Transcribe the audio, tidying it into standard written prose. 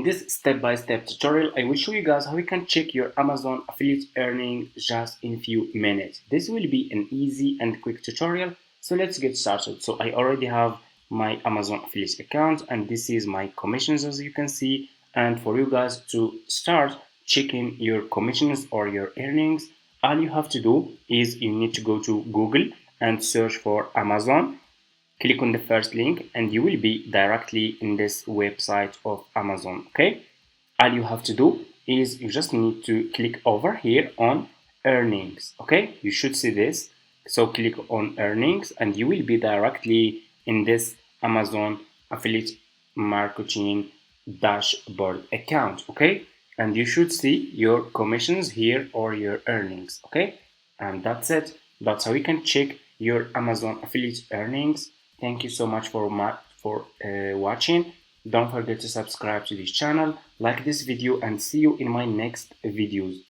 In this step-by-step tutorial, I will show you guys how you can check your Amazon affiliate earning just in few minutes. This will be an easy and quick tutorial, so let's get started. So I already have my Amazon affiliate account and this is my commissions, as you can see. And for you guys to start checking your commissions or your earnings, all you have to do is you need to go to Google and search for Amazon. Click on the first link and you will be directly in this website of Amazon. Okay, all you have to do is you just need to click over here on earnings. Okay, you should see this, so click on earnings and you will be directly in this Amazon affiliate marketing dashboard account. Okay, and you should see your commissions here or your earnings. Okay, and that's it. That's how you can check your Amazon affiliate earnings. Thank you so much for watching. Don't forget to subscribe to this channel, like this video, and see you in my next videos.